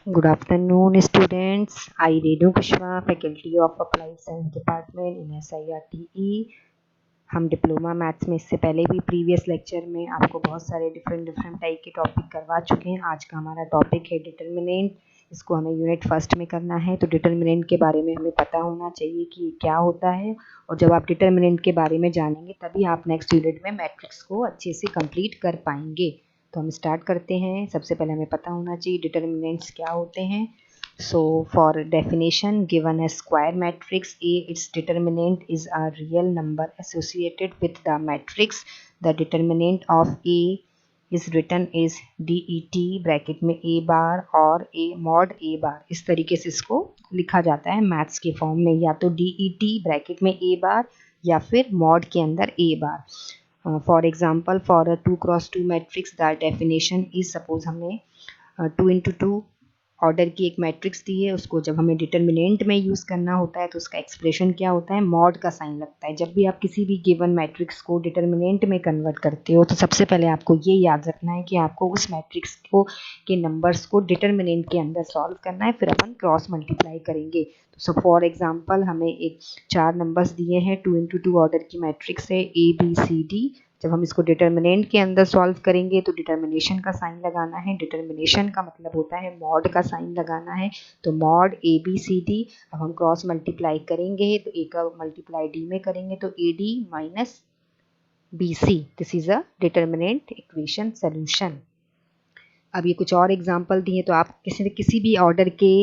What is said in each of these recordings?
Good afternoon, students. I Renu Kushwa, faculty of Applied Science Department in SIRTE. हम diploma maths में इससे पहले भी प्रीवियस लेक्चर में आपको बहुत सारे डिफरेंट टाइप के टॉपिक करवा चुके हैं। आज का हमारा टॉपिक है डिटर्मिनेंट। इसको हमें यूनिट फर्स्ट में करना है, तो डिटर्मिनेंट के बारे में हमें पता होना चाहिए कि क्या होता है। और जब आप डिटर्मिनेंट के बारे में जानेंगे तभी आप नेक्स्ट यूनिट में मैट्रिक्स को अच्छे से कंप्लीट कर पाएंगे। तो हम स्टार्ट करते हैं। सबसे पहले हमें पता होना चाहिए डिटर्मिनेंट्स क्या होते हैं। So for definition, given a square matrix A, its determinant is a real number associated with the matrix. The determinant of A is written is DET bracket में A बार और A mod A बार। इस तरीके से इसको लिखा जाता है maths के फॉर्म में, या तो DET ब्रैकेट में A बार या फिर mod के अंदर A bar. For example, for a 2x2 matrix the definition is, suppose हमें 2x2 ऑर्डर की एक मैट्रिक्स दी है, उसको जब हमें डिटर्मिनेंट में यूज़ करना होता है तो उसका एक्सप्रेशन क्या होता है, मॉड का साइन लगता है। जब भी आप किसी भी गिवन मैट्रिक्स को डिटर्मिनेंट में कन्वर्ट करते हो तो सबसे पहले आपको ये याद रखना है कि आपको उस मैट्रिक्स को के नंबर्स को डिटर्मिनेंट के अंदर सॉल्व करना है, फिर अपन क्रॉस मल्टीप्लाई करेंगे। तो सो फॉर एग्जाम्पल हमें एक 4 नंबर्स दिए हैं, 2x2 ऑर्डर की मैट्रिक्स है ABCD। जब हम इसको डिटर्मिनेंट के अंदर सॉल्व करेंगे तो डिटर्मिनेशन का साइन लगाना है। डिटर्मिनेशन का मतलब होता है मॉड का साइन लगाना है। तो मॉड ABCD। अब हम क्रॉस मल्टीप्लाई करेंगे तो A का मल्टीप्लाई D में करेंगे तो AD minus BC। This is a determinant equation solution. अब ये कुछ और एग्जाम्पल दिए, तो आप किसी भी ऑर्डर के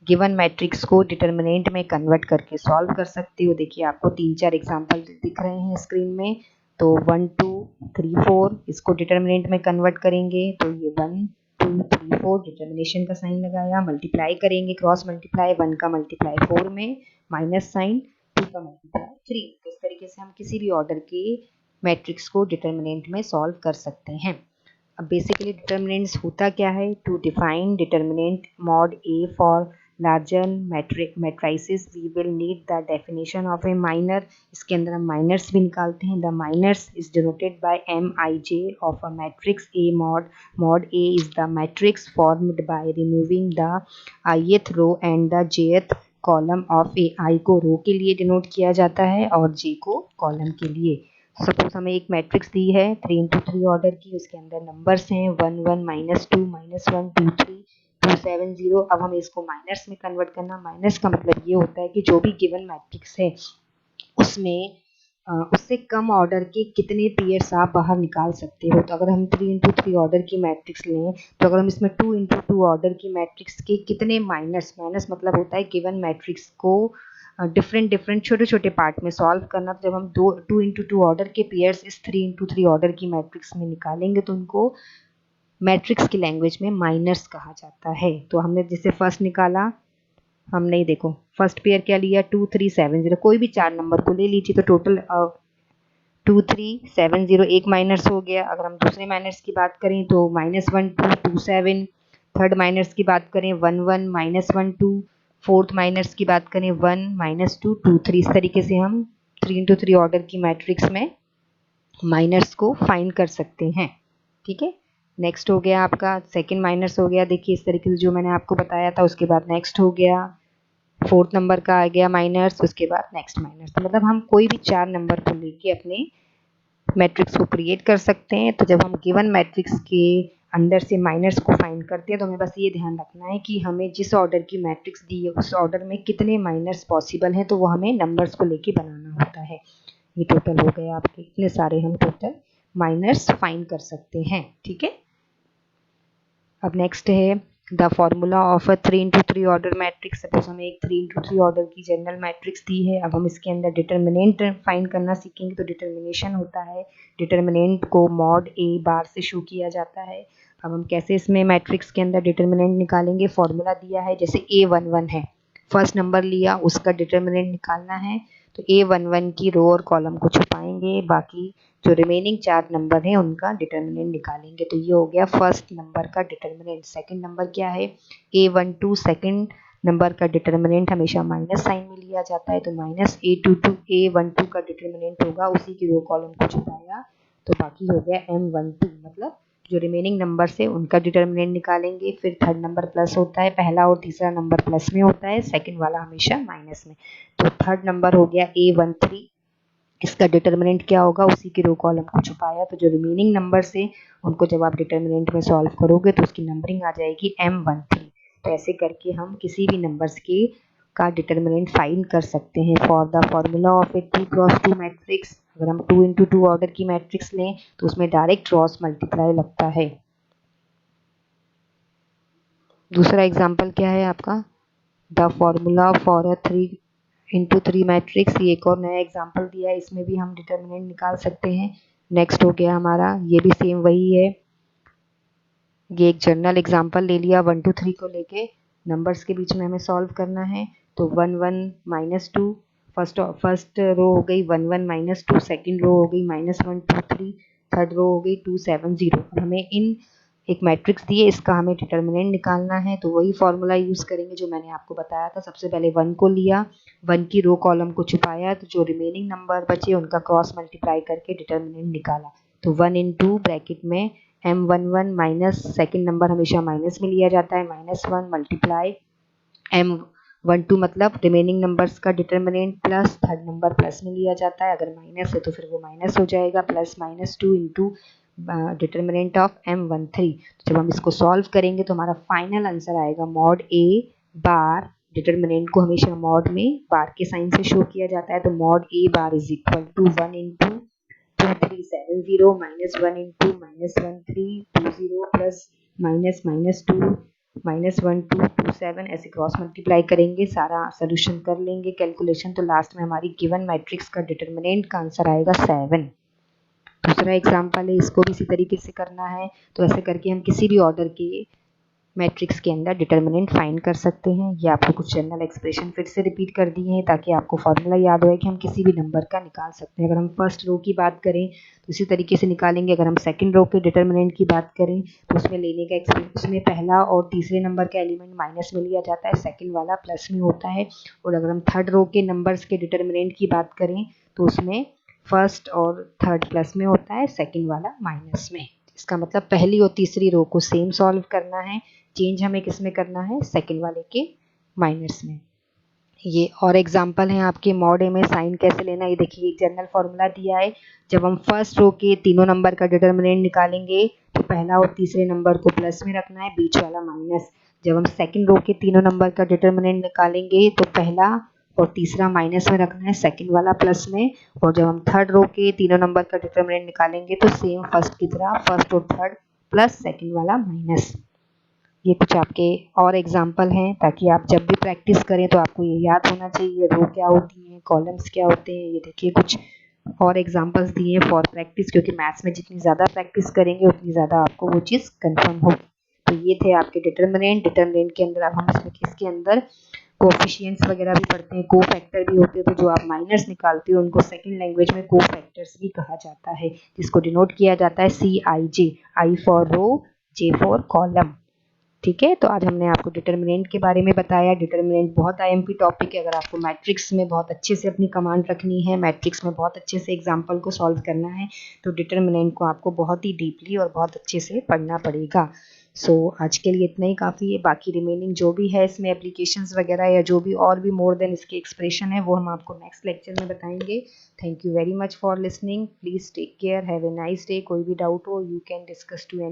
गिवन मैट्रिक्स को डिटर्मिनेंट में कन्वर्ट करके सॉल्व कर सकते हो। देखिए आपको 3-4 एग्जाम्पल दिख रहे हैं स्क्रीन में। तो 1 2 3 4 इसको डिटर्मिनेंट में कन्वर्ट करेंगे तो ये 1 2 3 4 डिटर्मिनेशन का साइन लगाया, मल्टीप्लाई करेंगे क्रॉस मल्टीप्लाई, 1 का मल्टीप्लाई 4 में माइनस साइन, 2 का मल्टीप्लाई 3। इस तरीके से हम किसी भी ऑर्डर के मैट्रिक्स को डिटर्मिनेंट में सॉल्व कर सकते हैं। अब बेसिकली डिटर्मिनेंट्स होता क्या है, to define determinant mod A for larger matrices we will need the definition of a minor. इसके अंदर हम माइनर्स भी निकालते हैं। The minors is denoted by MIJ of a matrix A mod A is the matrix formed by removing the ith row and the jth column of A। I को रो के लिए denote किया जाता है और J को कॉलम के लिए। सपोज हमें एक मैट्रिक्स दी है 3x3 ऑर्डर की, उसके अंदर नंबर्स हैं 1 1 -2 -1 2 3 2 7 0। अब हमें इसको माइनर्स में कन्वर्ट करना। माइनस का मतलब ये होता है कि जो भी गिवन मैट्रिक्स है उसमें उससे कम ऑर्डर के कितने पेयर्स आप बाहर निकाल सकते हो। तो अगर हम 3x3 ऑर्डर की मैट्रिक्स लें तो अगर हम इसमें 2x2 ऑर्डर की मैट्रिक्स के कितने माइनस मतलब होता है गिवन मैट्रिक्स को डिफरेंट छोटे छोटे पार्ट में सॉल्व करना। तो जब हम 2x2 ऑर्डर के पेयर्स इस 3x3 ऑर्डर की मैट्रिक्स में निकालेंगे तो उनको मैट्रिक्स की लैंग्वेज में माइनर्स कहा जाता है। तो हमने जैसे फर्स्ट निकाला, हमने ही देखो फर्स्ट पेयर क्या लिया 2 3 7 0, कोई भी 4 नंबर को ले लीजिए तो टोटल 2 3 7 0 एक माइनस हो गया। अगर हम दूसरे माइनस की बात करें तो -1 2 2 7, थर्ड माइनस की बात करें 1 1 -1 2, फोर्थ माइनस की बात करें 1 -2 2 3। इस तरीके से हम 3x3 ऑर्डर की मैट्रिक्स में माइनर्स को फाइंड कर सकते हैं। ठीक है, नेक्स्ट हो गया आपका सेकंड माइनस हो गया। देखिए इस तरीके से जो मैंने आपको बताया था। उसके बाद नेक्स्ट हो गया फोर्थ नंबर का आ गया माइनर्स, उसके बाद नेक्स्ट माइनर्स। तो मतलब हम कोई भी 4 नंबर को लेके अपने मैट्रिक्स को क्रिएट कर सकते हैं। तो जब हम गिवन मैट्रिक्स के अंदर से माइनर्स को फाइंड करते हैं तो हमें बस ये ध्यान रखना है कि हमें जिस ऑर्डर की मैट्रिक्स दी है उस ऑर्डर में कितने माइनर्स पॉसिबल हैं, तो वो हमें नंबर्स को लेके बनाना होता है। ये टोटल हो गए आपके, इतने सारे हम टोटल माइनर्स फाइंड कर सकते हैं। ठीक है, अब नेक्स्ट है the formula of a 3x3 order matrix. Suppose हमें एक 3x3 ऑर्डर की जनरल मैट्रिक्स दी है। अब हम इसके अंदर डिटर्मिनेंट फाइंड करना सीखेंगे। तो डिटर्मिनेशन होता है, डिटर्मिनेंट को मॉड A बार से शो किया जाता है। अब हम कैसे इसमें मैट्रिक्स के अंदर डिटर्मिनेंट निकालेंगे, फॉर्मूला दिया है जैसे A11 है, फर्स्ट नंबर लिया उसका डिटर्मिनेंट निकालना है। तो A11 की रो और कॉलम को छुपाएंगे, बाकी जो रिमेनिंग 4 नंबर हैं उनका डिटर्मिनेंट निकालेंगे। तो ये हो गया फर्स्ट नंबर का डिटर्मिनेंट। सेकंड नंबर क्या है A12, सेकंड नंबर का डिटर्मिनेंट हमेशा माइनस साइन में लिया जाता है। तो -A22 A12 का डिटर्मिनेंट होगा, उसी की रो कॉलम को छुपाया तो बाकी हो गया M12, मतलब जो रिमेनिंग नंबर से उनका डिटर्मिनेंट निकालेंगे। फिर थर्ड नंबर प्लस होता है, पहला और तीसरा नंबर प्लस में होता है, सेकंड वाला हमेशा माइनस में। तो थर्ड नंबर हो गया A13, इसका डिटर्मिनेंट क्या होगा, उसी के रो कॉलम को छुपाया। तो जो रिमेनिंग नंबर से उनको जब आप डिटर्मिनेंट में सॉल्व करोगे तो उसकी नंबरिंग आ जाएगी M13। तो ऐसे करके हम किसी भी नंबर्स के का डिटर्मिनेंट फाइंड कर सकते हैं। For the formula of A 2x2 matrix, अगर हम 2x2 ऑर्डर की मैट्रिक्स लें तो उसमें डायरेक्ट क्रॉस मल्टीप्लाई लगता है। दूसरा एग्जाम्पल क्या है आपका, the formula for a 3x3 matrix, ये एक और नया एग्जाम्पल दिया है, इसमें भी हम डिटर्मिनेंट निकाल सकते हैं। नेक्स्ट हो गया हमारा, ये भी सेम वही है, ये एक जनरल एग्जाम्पल ले लिया 1 2 3 को लेके, नंबर्स के बीच में हमें सॉल्व करना है। तो 1 1 -2, फर्स्ट रो हो गई 1 1 -2, सेकंड रो हो गई -1 2 3, थर्ड रो हो गई 2 7 0। हमें इन एक मैट्रिक्स दी है, इसका हमें डिटर्मिनेंट निकालना है। तो वही फॉर्मूला यूज़ करेंगे जो मैंने आपको बताया था। सबसे पहले 1 को लिया, 1 की रो कॉलम को छुपाया, तो जो रिमेनिंग नंबर बचे उनका क्रॉस मल्टीप्लाई करके डिटर्मिनेंट निकाला। तो 1 इंटू ब्रैकेट में M11 माइनस, सेकेंड नंबर हमेशा माइनस में लिया जाता है, -1 मल्टीप्लाई M12 मतलब रिमेनिंग नंबर्स का determinant plus third number plus में लिया जाता है, अगर माइनस है तो फिर वो माइनस हो जाएगा, plus -2 into determinant of M13। जब हम इसको सॉल्व करेंगे तो हमारा फाइनल आंसर आएगा मॉड A बार। डिटर्मिनेंट को हमेशा मॉड में बार के साइन से शो किया जाता है, तो mod A bar is equal to 1 into 2370 -1 into -1320 plus -2 -1227, ऐसे क्रॉस मल्टीप्लाई करेंगे, सारा सोल्यूशन कर लेंगे कैलकुलेशन। तो लास्ट में हमारी गिवन मैट्रिक्स का डिटर्मिनेंट का आंसर आएगा 7। दूसरा एग्जाम्पल है, इसको भी इसी तरीके से करना है। तो ऐसे करके हम किसी भी ऑर्डर के मैट्रिक्स के अंदर डिटर्मिनेंट फाइंड कर सकते हैं। ये आपको कुछ जनरल एक्सप्रेशन फिर से रिपीट कर दिए हैं ताकि आपको फॉर्मूला याद हो कि हम किसी भी नंबर का निकाल सकते हैं। अगर हम फर्स्ट रो की बात करें तो इसी तरीके से निकालेंगे। अगर हम सेकंड रो के डिटर्मिनेंट की बात करें तो उसमें लेने का उसमें पहला और तीसरे नंबर का एलिमेंट माइनस में लिया जाता है, सेकंड वाला प्लस में होता है। और अगर हम थर्ड रो के नंबर्स के डिटर्मिनेंट की बात करें तो उसमें फर्स्ट और थर्ड प्लस में होता है, सेकंड वाला माइनस में। इसका मतलब पहली और तीसरी रो को सेम सॉल्व करना है, चेंज हमें किस में करना है, सेकंड वाले के माइनस में। ये और एग्जांपल है आपके मॉड ए में साइन कैसे लेना। ये देखिए एक जनरल फॉर्मूला दिया है, जब हम फर्स्ट रो के तीनों नंबर का डिटर्मिनेंट निकालेंगे तो पहला और तीसरे नंबर को प्लस में रखना है, बीच वाला माइनस। जब हम सेकंड रो के तीनों नंबर का डिटर्मिनेंट निकालेंगे तो पहला और तीसरा माइनस में रखना है, सेकंड वाला प्लस में। और जब हम थर्ड रो के तीनों नंबर का डिटर्मिनेंट निकालेंगे तो सेम फर्स्ट की तरह फर्स्ट और थर्ड प्लस सेकंड वाला माइनस। ये कुछ आपके और एग्जाम्पल हैं ताकि आप जब भी प्रैक्टिस करें तो आपको ये याद होना चाहिए रो क्या होती हैं, कॉलम्स क्या होते हैं। ये देखिए कुछ और एग्जाम्पल्स दिए हैं फॉर प्रैक्टिस, क्योंकि मैथ्स में जितनी ज़्यादा प्रैक्टिस करेंगे उतनी ज़्यादा आपको वो चीज़ कंफर्म होगी। तो ये थे आपके डिटर्मिनेंट के अंदर। अब हम इसमें इसके अंदर कोफिशिएंट्स वगैरह भी पढ़ते हैं, को फैक्टर भी होते हैं। तो जो आप माइनस निकालते हो उनको सेकंड लैंग्वेज में को फैक्टर्स भी कहा जाता है, जिसको डिनोट किया जाता है CIJ, I for row, J for column. ठीक है, तो आज हमने आपको डिटर्मिनेंट के बारे में बताया। डिटर्मिनेंट बहुत IMP टॉपिक है। अगर आपको मैट्रिक्स में बहुत अच्छे से अपनी कमांड रखनी है, मैट्रिक्स में बहुत अच्छे से एग्जाम्पल को सॉल्व करना है, तो डिटर्मिनेंट को आपको बहुत ही डीपली और बहुत अच्छे से पढ़ना पड़ेगा। सो आज के लिए इतना ही काफ़ी है। बाकी रिमेनिंग जो भी है इसमें एप्लीकेशंस वगैरह या जो भी और भी मोर देन इसके एक्सप्रेशन है वो हम आपको नेक्स्ट लेक्चर में बताएंगे। Thank you very much for listening. Please take care, have a nice day. कोई भी डाउट हो you can discuss to any